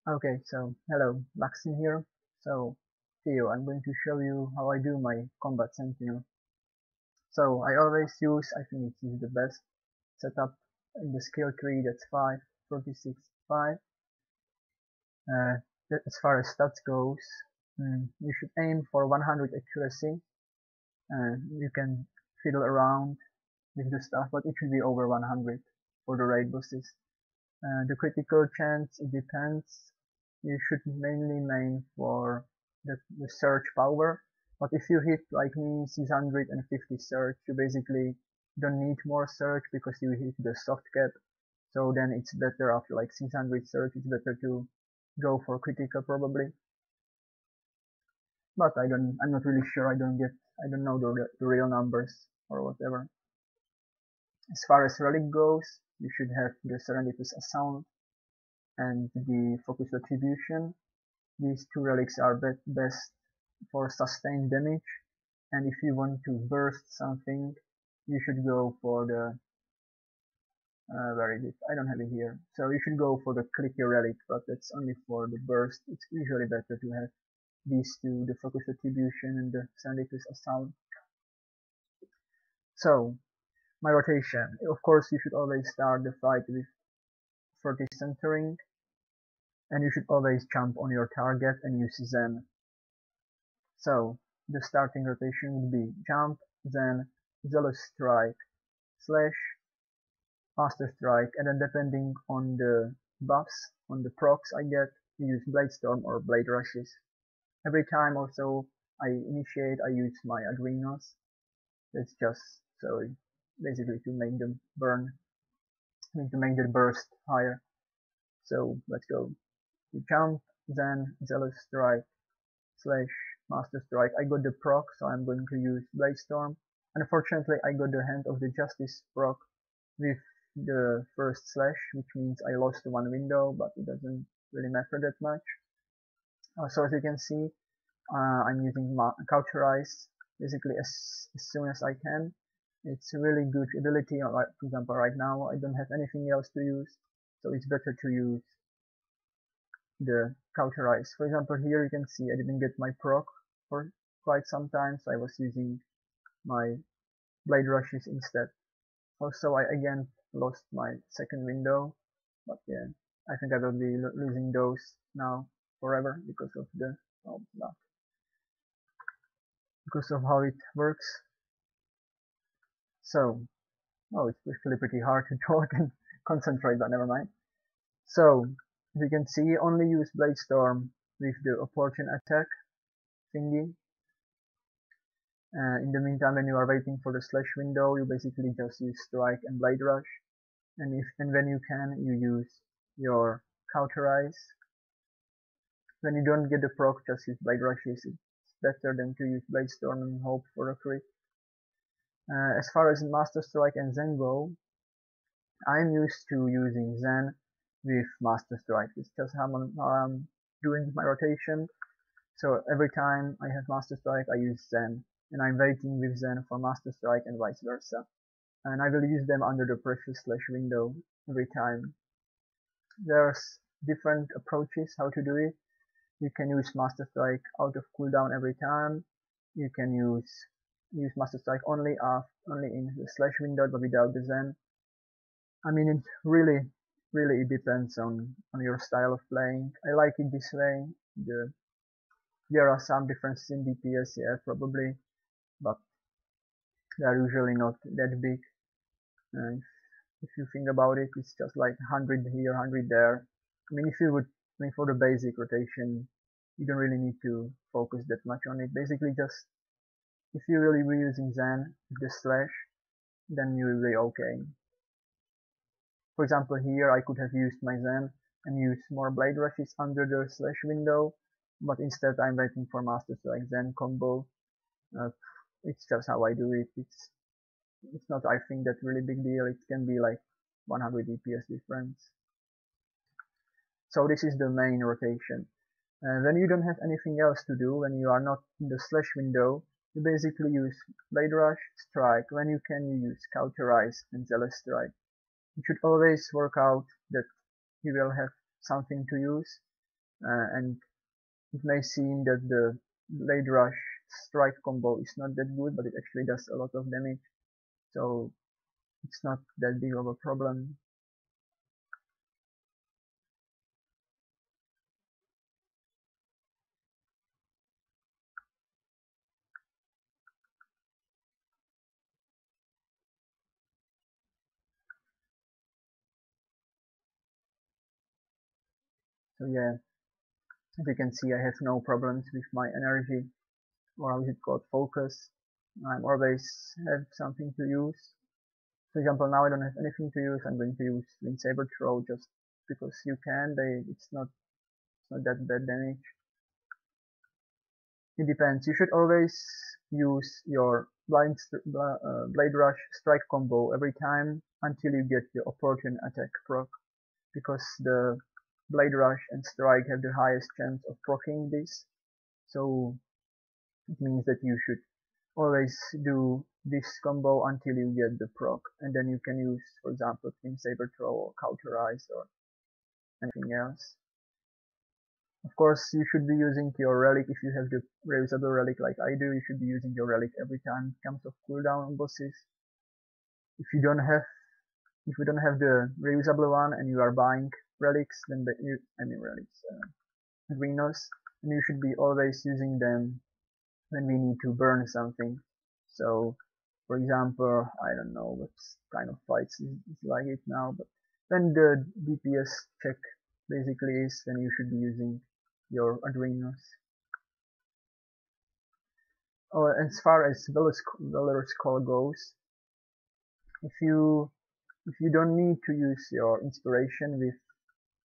Okay, so hello, Laxin here. So, Theo, I'm going to show you how I do my combat Sentinel. So, I always use, I think it is the best setup in the skill tree, that's 5, 46, 5. Uh, as far as stats goes, you should aim for 100 accuracy. You can fiddle around with the stuff, but it should be over 100 for the raid bosses. The critical chance, it depends. You should mainly main for the search power, but if you hit like me 650 search, you basically don't need more search because you hit the soft cap. So then it's better after like 600 search, it's better to go for critical probably. But I'm not really sure. I don't know the real numbers or whatever. As far as relic goes, you should have the Serendipitous Assault and the Focus Retribution. These two relics are best for sustained damage, and if you want to burst something, you should go for the where is it? I don't have it here. So you should go for the Clicky relic, but that's only for the burst. It's usually better to have these two, the Focus Retribution and the Serendipitous Assault. So, my rotation. Of course, you should always start the fight with 30 centering, and you should always jump on your target and use Zen. So, the starting rotation would be jump, then zealous strike, slash, master strike, and then depending on the buffs, on the procs I get, use blade storm or blade rushes. Every time also I initiate, I use my adrenals. It's just so basically to make them burn, I mean to make the burst higher. So let's go. You jump, then zealous strike, slash master strike. I got the proc, so I'm going to use blade storm. Unfortunately, I got the hand of the justice proc with the first slash, which means I lost one window, but it doesn't really matter that much. So as you can see, I'm using cauterize basically as soon as I can. It's a really good ability. Like, for example, right now I don't have anything else to use, so it's better to use the cauterize. For example, here you can see I didn't get my proc for quite some time, so I was using my blade rushes instead. Also, I again lost my second window, but yeah, I think I will be losing those now forever because of the because of how it works. So, it's actually pretty hard to talk and concentrate, but never mind. So, as you can see, only use Blade Storm with the opportune attack thingy. In the meantime, when you are waiting for the slash window, you basically just use Strike and Blade Rush. And when you can, you use your Cauterize. When you don't get the proc, just use Blade Rushes. It's better than to use Blade Storm and hope for a crit. As far as Master Strike and Zen go, I'm used to using Zen with Master Strike. It's just how I'm doing my rotation. So every time I have Master Strike, I use Zen, and I'm waiting with Zen for Master Strike and vice versa. And I will use them under the precious slash window every time. There's different approaches how to do it. You can use Master Strike out of cooldown every time. You can use Master Strike only in the slash window but without the Zen. I mean, it really it depends on your style of playing. I like it this way. There are some differences in DPS, yeah, probably, but they are usually not that big. If you think about it, it's just like 100 here, 100 there. I mean, for the basic rotation, you don't really need to focus that much on it. Basically, just if you really were using Zen with the slash, then you will be okay. For example, here I could have used my Zen and used more blade rushes under the slash window, but instead I'm waiting for Master Strike Zen combo. It's just how I do it. It's not, I think, that really big deal. It can be like 100 DPS difference. So this is the main rotation. When you don't have anything else to do, when you are not in the slash window, you basically use Blade Rush, Strike. When you can, you use Cauterize and Zealous Strike. It should always work out that you will have something to use. and it may seem that the Blade Rush strike combo is not that good, but it actually does a lot of damage, so it's not that big of a problem. So yeah, as you can see, I have no problems with my energy, or how is it called, focus. I'm always have something to use. For example, now I don't have anything to use. I'm going to use Saber Throw just because you can. It's not that bad damage. It depends. You should always use your Blade Rush strike combo every time until you get your opportune attack proc, because the Blade Rush and strike have the highest chance of proccing this. So it means that you should always do this combo until you get the proc, and then you can use, for example, Saber Throw or Cauterize or anything else. Of course, you should be using your relic if you have the reusable relic like I do. You should be using your relic every time it comes off cooldown on bosses. If you don't have the reusable one and you are buying relics, then Rhinos, and you should be always using them when we need to burn something. So, for example, I don't know what kind of fights is like it now, but when the DPS check basically is, then you should be using your Adrenos. Oh, as far as Valor's Call goes, if you don't need to use your inspiration with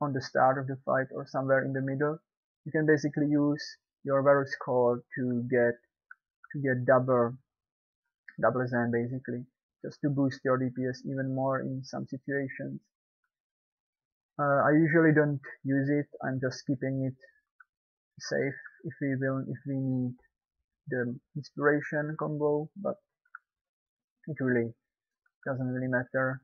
on the start of the fight or somewhere in the middle, you can basically use your Valor's Call to get double Zen basically, just to boost your DPS even more in some situations. I usually don't use it. I'm just keeping it safe if we need the inspiration combo, but it really doesn't really matter.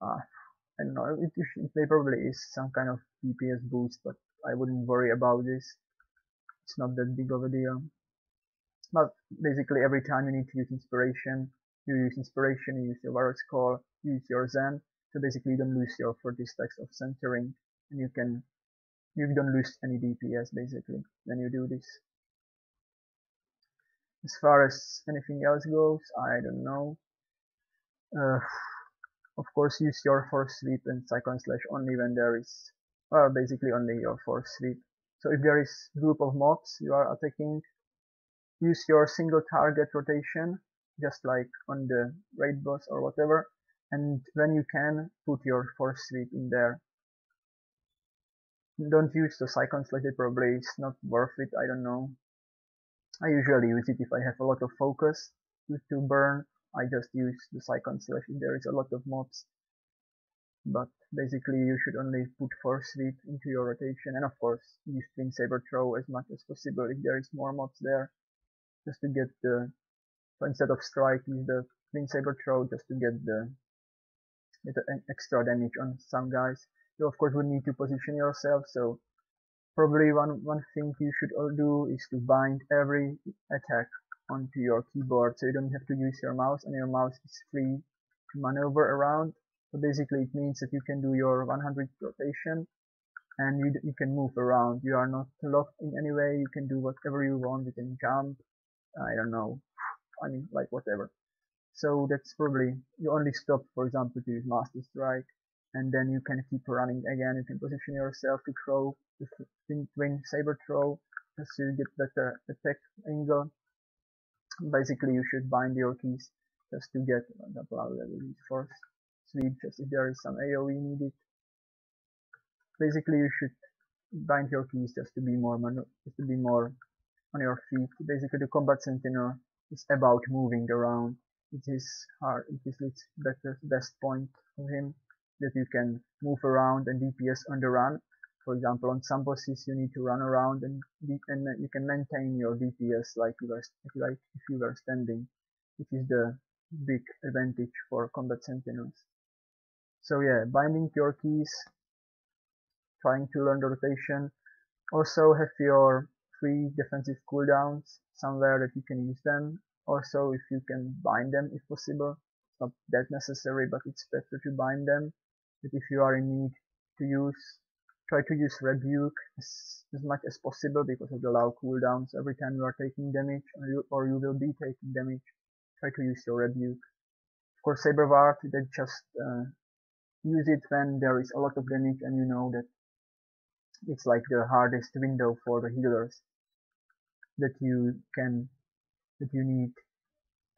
I don't know, it probably is some kind of DPS boost, but I wouldn't worry about this. It's not that big of a deal. But basically every time you need to use inspiration, you use your Varus Call, you use your Zen, so basically you don't lose your 40 stacks of centering, and you don't lose any DPS basically when you do this. As far as anything else goes, I don't know. Of course, use your Force Sweep and Cyclone Slash only when there is, well, basically only your Force Sweep. So if there is group of mobs you are attacking, use your single target rotation, just like on the raid boss or whatever, and when you can, put your Force Sweep in there. Don't use the Cyclone Slash, it probably is not worth it, I don't know. I usually use it if I have a lot of focus to burn. I just use the Cyclone Slash if there is a lot of mobs. But basically you should only put Force Sweep into your rotation, and of course use Saber Throw as much as possible if there is more mobs there, just to get so instead of strike, use the Saber Throw just to get the extra damage on some guys. You of course would need to position yourself, so probably one thing you should all do is to bind every attack onto your keyboard, so you don't have to use your mouse, and your mouse is free to maneuver around. So basically it means that you can do your 100 rotation, and you can move around. You are not locked in any way. You can do whatever you want. You can jump. I don't know. I mean, like whatever. So that's probably, you only stop, for example, to use Master Strike, and then you can keep running again. You can position yourself to throw the twin saber throw, just so you get better attack angle. Basically, you should bind your keys just to get, for example, I will use Force Sweep just if there is some AoE needed. Basically, you should bind your keys just to be more on your feet. Basically, the Combat Sentinel is about moving around. It is its best point of him, that you can move around and DPS on the run. For example, on some bosses you need to run around and you can maintain your DPS like if you were standing, which is the big advantage for Combat Sentinels. So yeah, binding your keys, trying to learn the rotation. Also have your 3 defensive cooldowns somewhere that you can use them. Also, if you can bind them if possible. It's not that necessary, but it's better to bind them. But if you are in need to try to use Rebuke as much as possible because of the low cooldowns. Every time you are taking damage or you will be taking damage, try to use your Rebuke. Of course, Saber Ward, that just use it when there is a lot of damage and you know that it's like the hardest window for the healers that you need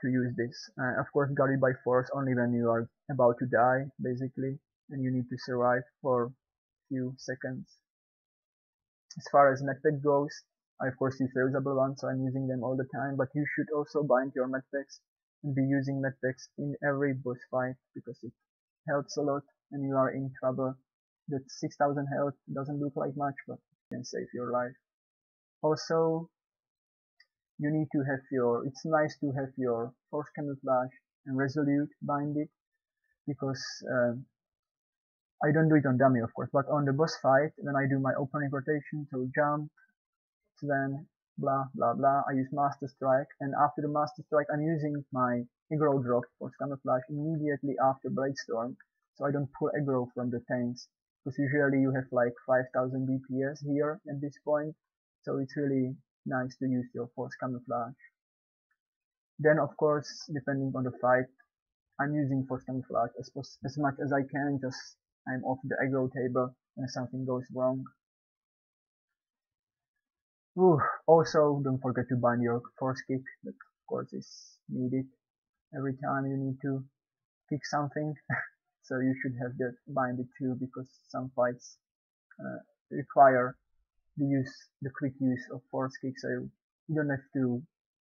to use this. Of course, guarded by force only when you are about to die, basically, and you need to survive for a few seconds. As far as medpack goes, I of course use reusable ones, so I'm using them all the time, but you should also bind your medpacks and be using medpacks in every boss fight because it helps a lot and you are in trouble. That 6000 health doesn't look like much, but it can save your life. Also, you need to have it's nice to have your Force Camouflage and Resolute binded because I don't do it on dummy of course, but on the boss fight when I do my opening rotation, so jump, then blah blah blah, I use Master Strike, and after the Master Strike I'm using my aggro drop Force Camouflage immediately after Blade Storm, so I don't pull aggro from the tanks, because usually you have like 5000 DPS here at this point, so it's really nice to use your Force Camouflage. Then of course, depending on the fight, I'm using Force Camouflage as much as I can, just I'm off the aggro table when something goes wrong. Ooh, also, don't forget to bind your force kick, that of course is needed every time you need to kick something, so you should have that binded too, because some fights require the quick use of force kick, so you don't have to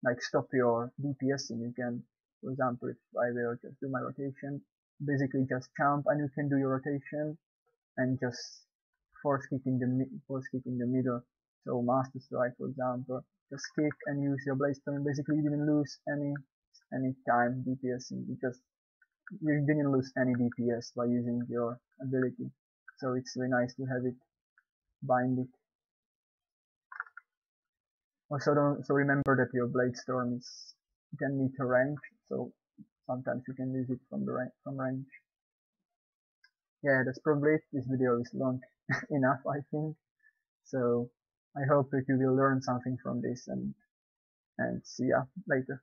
like stop your DPS and you can, for example, if I will just do my rotation, basically just jump and you can do your rotation and just force kick in the middle. So Master Strike, for example, just kick and use your Blade Storm. Basically, you didn't lose any time DPS. You didn't lose any DPS by using your ability. So it's really nice to have it binded. So remember that your Blade Storm is 10-meter range, so sometimes you can use it from range. Yeah, that's probably it. This video is long enough, I think. So I hope that you will learn something from this and see ya later.